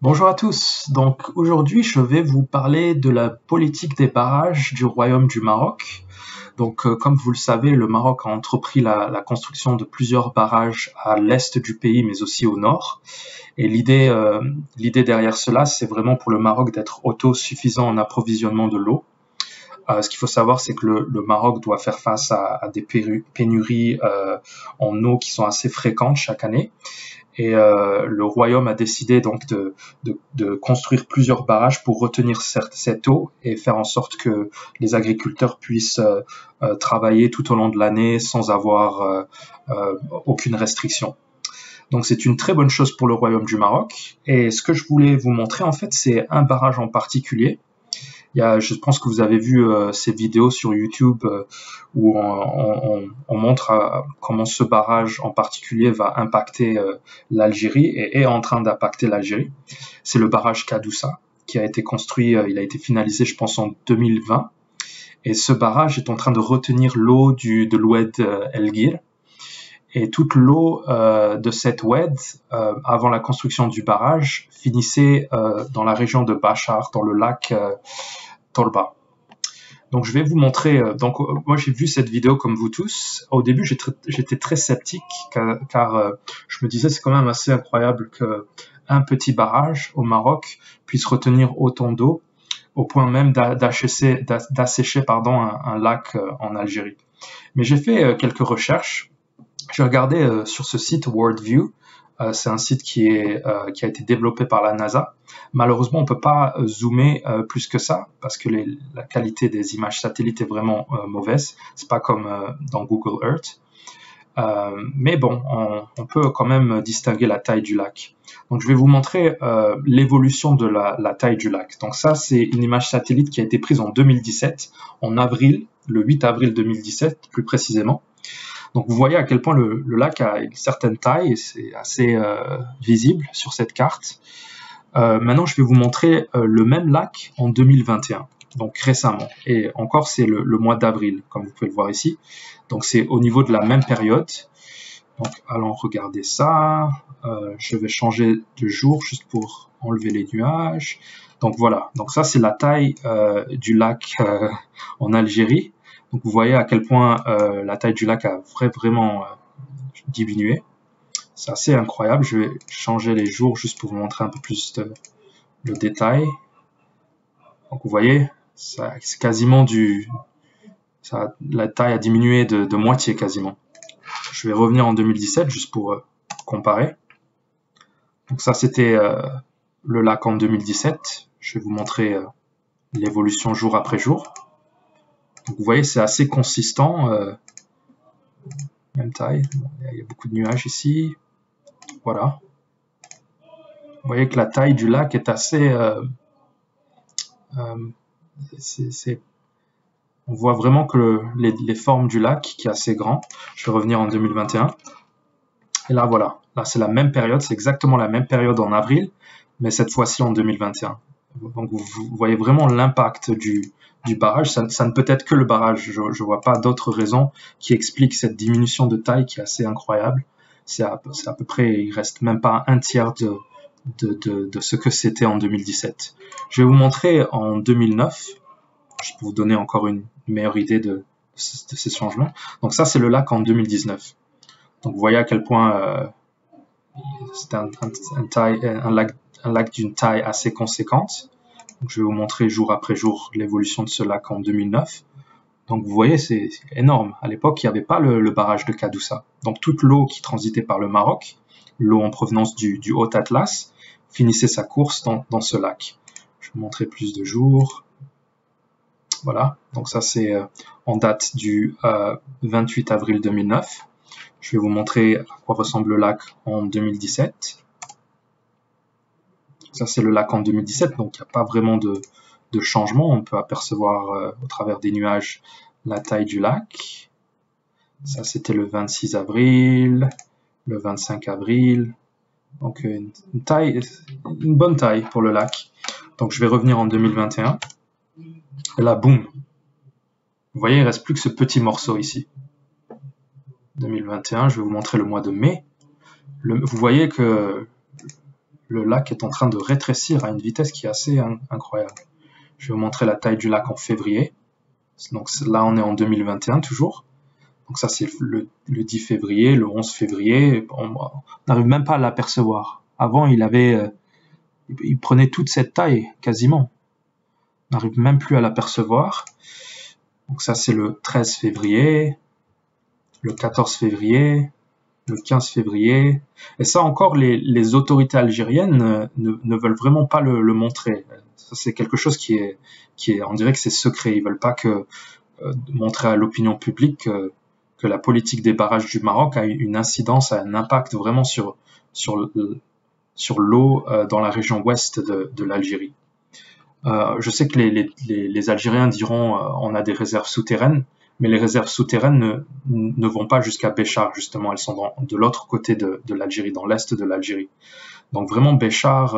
Bonjour à tous. Donc aujourd'hui, je vais vous parler de la politique des barrages du Royaume du Maroc. Donc comme vous le savez, le Maroc a entrepris la construction de plusieurs barrages à l'est du pays, mais aussi au nord. Et l'idée derrière cela, c'est vraiment pour le Maroc d'être autosuffisant en approvisionnement de l'eau. Ce qu'il faut savoir, c'est que le Maroc doit faire face à des pénuries en eau qui sont assez fréquentes chaque année. Et le royaume a décidé donc de construire plusieurs barrages pour retenir cette eau et faire en sorte que les agriculteurs puissent travailler tout au long de l'année sans avoir aucune restriction. Donc c'est une très bonne chose pour le royaume du Maroc. Et ce que je voulais vous montrer en fait, c'est un barrage en particulier. Je pense que vous avez vu ces vidéos sur YouTube où on montre comment ce barrage en particulier va impacter l'Algérie et est en train d'impacter l'Algérie. C'est le barrage Kadoussa qui a été construit, il a été finalisé je pense en 2020. Et ce barrage est en train de retenir l'eau de l'oued El Ghir. Et toute l'eau de cette oued, avant la construction du barrage, finissait dans la région de Bachar, dans le lac Torba. Donc je vais vous montrer, moi j'ai vu cette vidéo comme vous tous. Au début j'étais très sceptique car je me disais c'est quand même assez incroyable qu'un petit barrage au Maroc puisse retenir autant d'eau au point même d'assécher un lac en Algérie. Mais j'ai fait quelques recherches. J'ai regardé sur ce site WorldView. C'est un site qui a été développé par la NASA. Malheureusement, on ne peut pas zoomer plus que ça parce que la qualité des images satellites est vraiment mauvaise. C'est pas comme dans Google Earth. Mais bon, on peut quand même distinguer la taille du lac. Donc, je vais vous montrer l'évolution de la taille du lac. Donc ça, c'est une image satellite qui a été prise en 2017, en avril, le 8 avril 2017 plus précisément. Donc vous voyez à quel point le lac a une certaine taille et c'est assez visible sur cette carte. Maintenant, je vais vous montrer le même lac en 2021, donc récemment. Et encore, c'est le mois d'avril, comme vous pouvez le voir ici. Donc c'est au niveau de la même période. Donc allons regarder ça. Je vais changer de jour juste pour enlever les nuages. Donc voilà, donc ça c'est la taille du lac en Algérie. Donc vous voyez à quel point la taille du lac a vraiment diminué. C'est assez incroyable. Je vais changer les jours juste pour vous montrer un peu plus le détail. Donc vous voyez, c'est quasiment la taille a diminué de moitié quasiment. Je vais revenir en 2017 juste pour comparer. Donc ça c'était le lac en 2017. Je vais vous montrer l'évolution jour après jour. Donc vous voyez, c'est assez consistant, même taille. Il y a beaucoup de nuages ici. Voilà. Vous voyez que la taille du lac est assez... on voit vraiment que les formes du lac qui est assez grand. Je vais revenir en 2021. Et là, voilà. Là, c'est la même période. C'est exactement la même période en avril, mais cette fois-ci en 2021. Donc vous voyez vraiment l'impact du barrage. Ça ne peut être que le barrage. Je ne vois pas d'autres raisons qui expliquent cette diminution de taille qui est assez incroyable. C'est à peu près, il reste même pas un tiers de ce que c'était en 2017. Je vais vous montrer en 2009, juste pour vous donner encore une meilleure idée de ces changements. Donc ça, c'est le lac en 2019. Donc vous voyez à quel point c'est un lac d'une taille assez conséquente. Donc, je vais vous montrer jour après jour l'évolution de ce lac en 2009. Donc vous voyez, c'est énorme. À l'époque, il n'y avait pas le barrage de Kadoussa. Donc toute l'eau qui transitait par le Maroc, l'eau en provenance du Haut-Atlas, finissait sa course dans ce lac. Je vais vous montrer plus de jours. Voilà, donc ça c'est en date du 28 avril 2009. Je vais vous montrer à quoi ressemble le lac en 2017. Ça, c'est le lac en 2017, donc il n'y a pas vraiment de changement. On peut apercevoir au travers des nuages la taille du lac. Ça, c'était le 26 avril, le 25 avril. Donc, une bonne taille pour le lac. Donc, je vais revenir en 2021. Et là, boum. Vous voyez, il ne reste plus que ce petit morceau ici. 2021, je vais vous montrer le mois de mai. Vous voyez que le lac est en train de rétrécir à une vitesse qui est assez incroyable. Je vais vous montrer la taille du lac en février. Donc là, on est en 2021 toujours. Donc ça, c'est le 10 février, le 11 février. On n'arrive même pas à l'apercevoir. Avant, il prenait toute cette taille, quasiment. On n'arrive même plus à l'apercevoir. Donc ça, c'est le 13 février, le 14 février, le 15 février. Et ça encore, les autorités algériennes ne veulent vraiment pas le montrer. Ça, c'est quelque chose qui est, on dirait que c'est secret. Ils veulent pas montrer à l'opinion publique que la politique des barrages du Maroc a une incidence, a un impact vraiment sur l'eau dans la région ouest de l'Algérie. Je sais que les Algériens diront on a des réserves souterraines, mais les réserves souterraines ne vont pas jusqu'à Béchar, justement. Elles sont de l'autre côté de l'Algérie, dans l'est de l'Algérie. Donc vraiment, Béchar,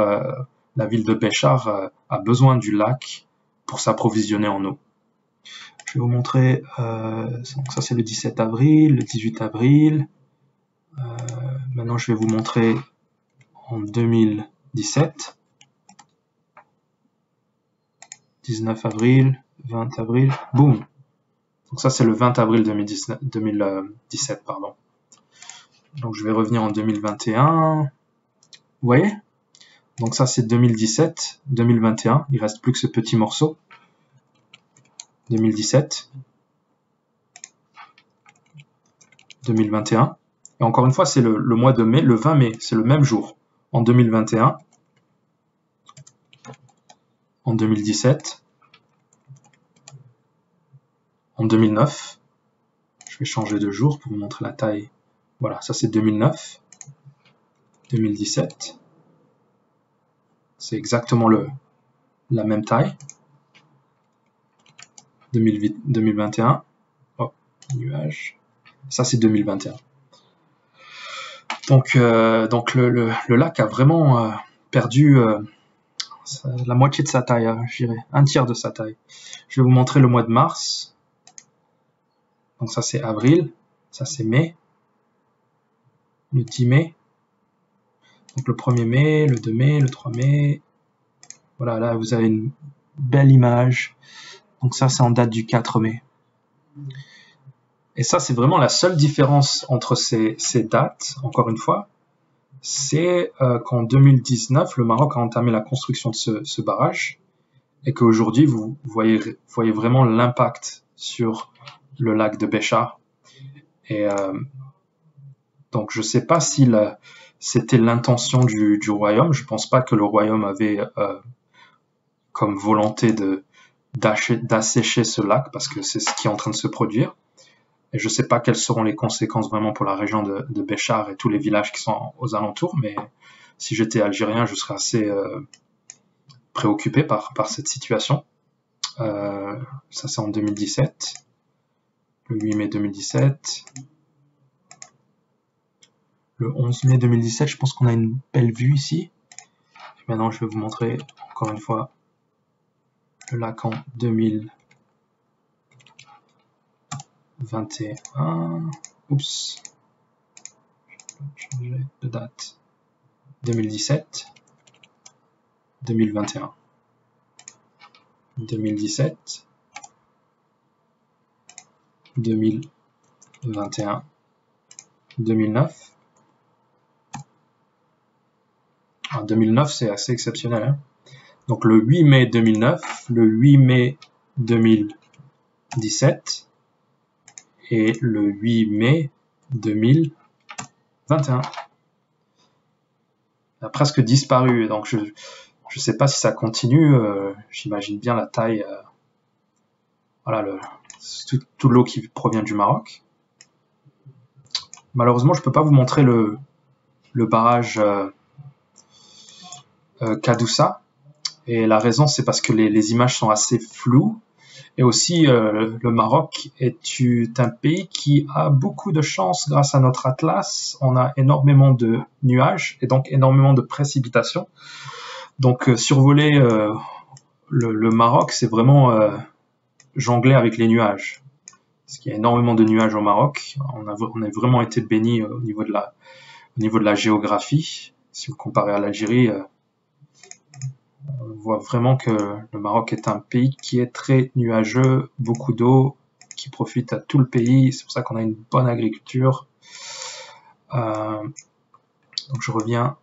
la ville de Béchar a besoin du lac pour s'approvisionner en eau. Je vais vous montrer, donc ça c'est le 17 avril, le 18 avril. Maintenant, je vais vous montrer en 2017. 19 avril, 20 avril, boum. Donc ça c'est le 20 avril 2017, pardon. Donc je vais revenir en 2021. Vous voyez? Donc ça c'est 2017, 2021. Il reste plus que ce petit morceau. 2017. 2021. Et encore une fois, c'est le mois de mai, le 20 mai, c'est le même jour. En 2021. En 2017, en 2009, je vais changer de jour pour vous montrer la taille. Voilà, ça c'est 2009, 2017, c'est exactement la même taille. 2021, oh, nuage, ça c'est 2021. Donc le lac a vraiment perdu la moitié de sa taille, je dirais, un tiers de sa taille. Je vais vous montrer le mois de mars. Donc ça c'est avril, ça c'est mai, le 10 mai, donc le 1er mai, le 2 mai, le 3 mai. Voilà, là vous avez une belle image. Donc ça c'est en date du 4 mai. Et ça c'est vraiment la seule différence entre ces dates, encore une fois. C'est qu'en 2019, le Maroc a entamé la construction de ce barrage et qu'aujourd'hui, vous voyez vraiment l'impact sur le lac de Béchar. Et donc, je ne sais pas si c'était l'intention du royaume. Je ne pense pas que le royaume avait comme volonté d'assécher ce lac parce que c'est ce qui est en train de se produire. Et je ne sais pas quelles seront les conséquences vraiment pour la région de Béchar et tous les villages qui sont aux alentours, mais si j'étais algérien, je serais assez préoccupé par cette situation. Ça c'est en 2017, le 8 mai 2017. Le 11 mai 2017, je pense qu'on a une belle vue ici. Et maintenant, je vais vous montrer encore une fois le lac en 2021. Oups. Je vais changer de date. 2017. 2021. 2017. 2021. 2009. En 2009, c'est assez exceptionnel. Hein. Donc le 8 mai 2009, le 8 mai 2017 et le 8 mai 2021. Il a presque disparu. Donc je ne sais pas si ça continue. J'imagine bien la taille. Voilà, toute l'eau qui provient du Maroc. Malheureusement, je ne peux pas vous montrer le barrage Kadoussa. Et la raison, c'est parce que les images sont assez floues. Et aussi, le Maroc est un pays qui a beaucoup de chance grâce à notre atlas. On a énormément de nuages et donc énormément de précipitations. Donc, survoler le Maroc, c'est vraiment jongler avec les nuages. Parce qu'il y a énormément de nuages au Maroc. On a vraiment été bénis au niveau de la géographie. si vous comparez à l'Algérie, on voit vraiment que le Maroc est un pays qui est très nuageux, beaucoup d'eau, qui profite à tout le pays. C'est pour ça qu'on a une bonne agriculture. Donc je reviens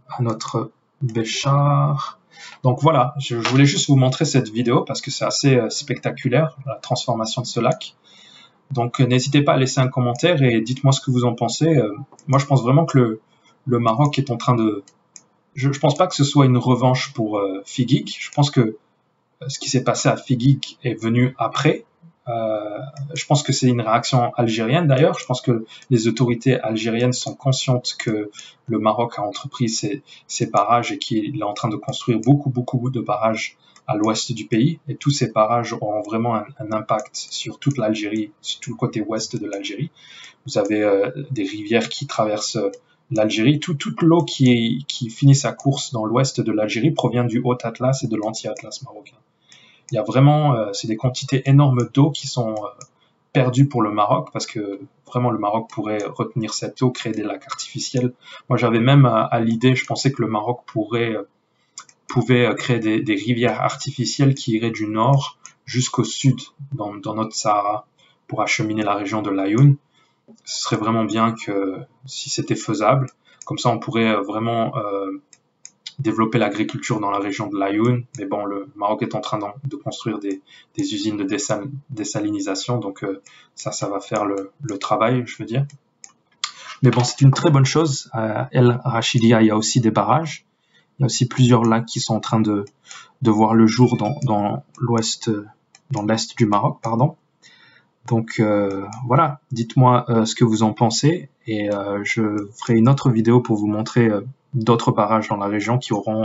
à notre Béchar. Donc voilà, je voulais juste vous montrer cette vidéo parce que c'est assez spectaculaire, la transformation de ce lac. Donc n'hésitez pas à laisser un commentaire et dites-moi ce que vous en pensez. Moi je pense vraiment que le Maroc est en train de... Je pense pas que ce soit une revanche pour Figeac. Je pense que ce qui s'est passé à Figeac est venu après. Je pense que c'est une réaction algérienne d'ailleurs. Je pense que les autorités algériennes sont conscientes que le Maroc a entrepris ces barrages et qu'il est en train de construire beaucoup de barrages à l'ouest du pays. Et tous ces barrages ont vraiment un impact sur toute l'Algérie, sur tout le côté ouest de l'Algérie. Vous avez des rivières qui traversent l'Algérie. Toute l'eau qui finit sa course dans l'ouest de l'Algérie provient du Haut-Atlas et de l'Anti-Atlas marocain. Il y a vraiment, c'est des quantités énormes d'eau qui sont perdues pour le Maroc parce que vraiment le Maroc pourrait retenir cette eau, créer des lacs artificiels. Moi j'avais même à l'idée, je pensais que le Maroc pouvait créer des rivières artificielles qui iraient du nord jusqu'au sud dans notre Sahara pour acheminer la région de l'Aïoun. Ce serait vraiment bien que si c'était faisable, comme ça on pourrait vraiment développer l'agriculture dans la région de l'Aïoun, mais bon, le Maroc est en train de construire des usines de désalinisation, donc ça va faire le travail, je veux dire. Mais bon, c'est une très bonne chose. À El Rachidia, il y a aussi des barrages. Il y a aussi plusieurs lacs qui sont en train de voir le jour dans l'est du Maroc, pardon. Donc voilà, dites-moi ce que vous en pensez et je ferai une autre vidéo pour vous montrer d'autres barrages dans la région qui auront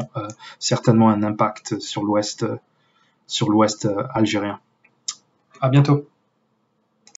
certainement un impact sur l'ouest algérien. À bientôt.